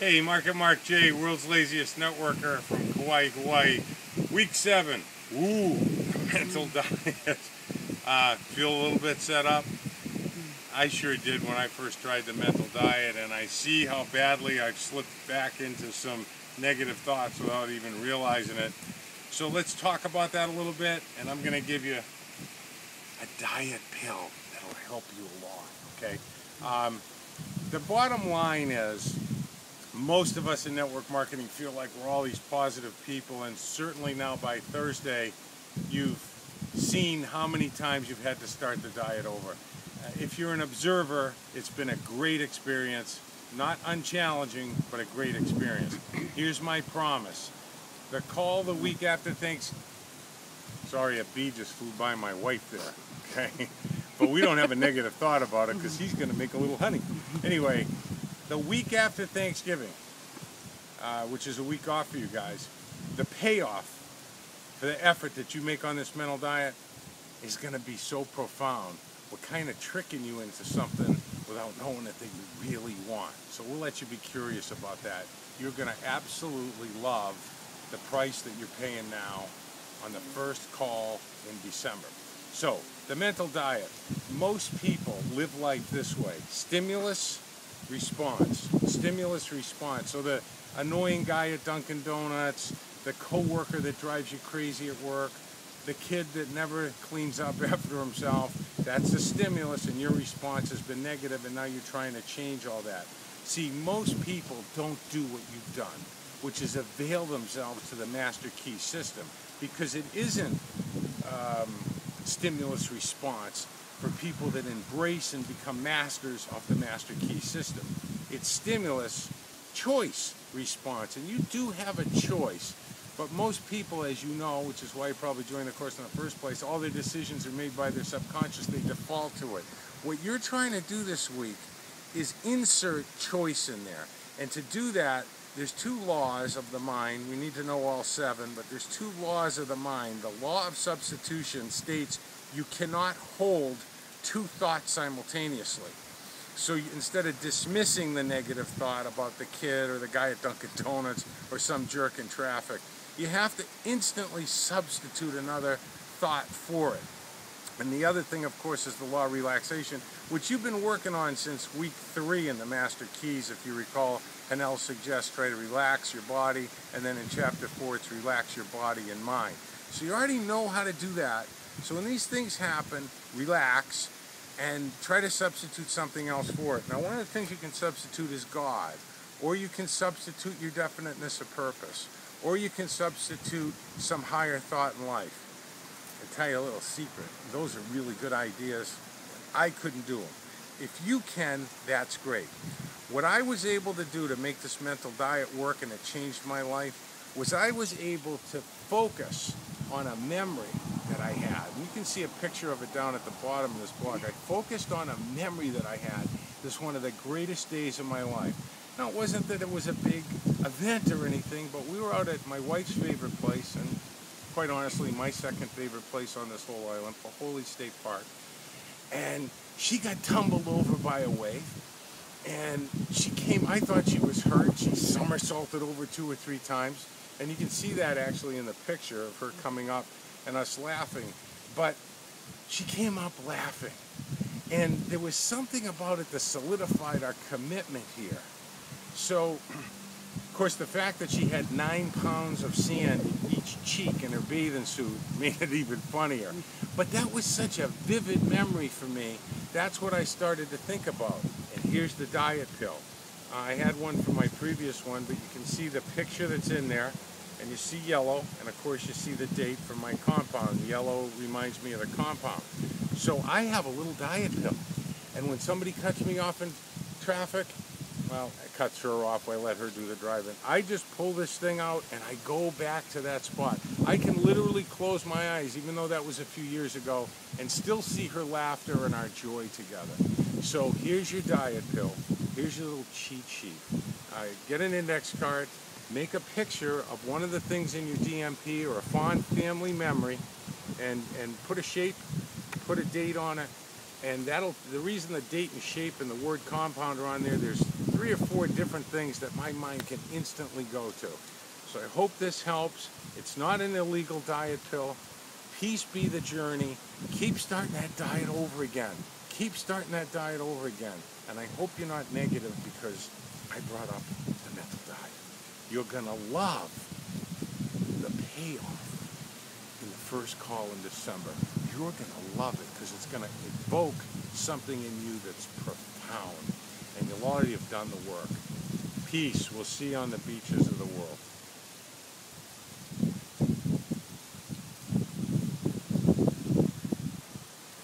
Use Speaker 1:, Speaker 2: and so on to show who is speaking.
Speaker 1: Hey, Mark J, world's laziest networker from Kauai, Hawaii. Week 7. Ooh, mental diet. Feel a little bit set up? I sure did when I first tried the mental diet, and I see how badly I've slipped back into some negative thoughts without even realizing it. So let's talk about that a little bit, and I'm going to give you a diet pill that'll help you along, okay? The bottom line is, most of us in network marketing feel like we're all these positive people, and certainly now by Thursday, you've seen how many times you've had to start the diet over. If you're an observer, it's been a great experience, not unchallenging, but a great experience. Here's my promise. The call the week after Thanksgiving, sorry, a bee just flew by my wife there, okay? But we don't have a negative thought about it because he's gonna make a little honey. Anyway, the week after Thanksgiving, which is a week off for you guys, the payoff for the effort that you make on this mental diet is going to be so profound. We're kind of tricking you into something without knowing it that you really want. So we'll let you be curious about that. You're going to absolutely love the price that you're paying now on the first call in December. So, the mental diet. Most people live life this way. Stimulus, response. Stimulus, response. So the annoying guy at Dunkin' Donuts, the coworker that drives you crazy at work, the kid that never cleans up after himself, that's the stimulus, and your response has been negative, and now you're trying to change all that. See, most people don't do what you've done, which is avail themselves to the Master Key system, because it isn't stimulus response for people that embrace and become masters of the Master Key system. It's stimulus choice response, and you do have a choice. But most people, as you know, which is why you probably joined the course in the first place, all their decisions are made by their subconscious. They default to it. What you're trying to do this week is insert choice in there. And to do that, there's 2 laws of the mind. We need to know all 7, but there's 2 laws of the mind. The law of substitution states you cannot hold 2 thoughts simultaneously. So instead of dismissing the negative thought about the kid or the guy at Dunkin' Donuts or some jerk in traffic, you have to instantly substitute another thought for it. And the other thing, of course, is the law of relaxation, which you've been working on since week 3 in the Master Keys. If you recall, Hanel suggests try to relax your body, and then in chapter 4, it's relax your body and mind. So you already know how to do that. So when these things happen, relax and try to substitute something else for it. Now, one of the things you can substitute is God, or you can substitute your definiteness of purpose, or you can substitute some higher thought in life. I'll tell you a little secret. Those are really good ideas. I couldn't do them. If you can, that's great. What I was able to do to make this mental diet work, and it changed my life, was I was able to focus on a memory that I had. And you can see a picture of it down at the bottom of this blog. I focused on a memory that I had. This one of the greatest days of my life. Now, it wasn't that it was a big event or anything, but we were out at my wife's favorite place, and quite honestly, my second favorite place on this whole island, Paholi State Park. And she got tumbled over by a wave, and she came, I thought she was hurt. She somersaulted over 2 or 3 times, and you can see that actually in the picture of her coming up and us laughing. But she came up laughing, and there was something about it that solidified our commitment here. So, of course, the fact that she had 9 pounds of sand in each cheek in her bathing suit made it even funnier. But that was such a vivid memory for me. That's what I started to think about. And here's the diet pill. I had one from my previous one, but you can see the picture that's in there, and you see yellow, and of course you see the date from my compound. Yellow reminds me of the compound. So I have a little diet pill, and when somebody cuts me off in traffic, well, it cuts her off, I let her do the driving. I just pull this thing out and I go back to that spot. I can literally close my eyes, even though that was a few years ago, and still see her laughter and our joy together. So here's your diet pill. Here's your little cheat sheet. Get an index card, make a picture of one of the things in your DMP or a fond family memory, and put a shape, put a date on it, and the reason the date and shape and the word compound are on there, there's 3 3 or 4 different things that my mind can instantly go to. So I hope this helps. It's not an illegal diet pill. Peace be the journey. Keep starting that diet over again. Keep starting that diet over again. And I hope you're not negative because I brought up the mental diet. You're going to love the payoff in the first call in December. You're going to love it because it's going to evoke something in you that's profound. And you'll already have done the work. Peace. We'll see you on the beaches of the world.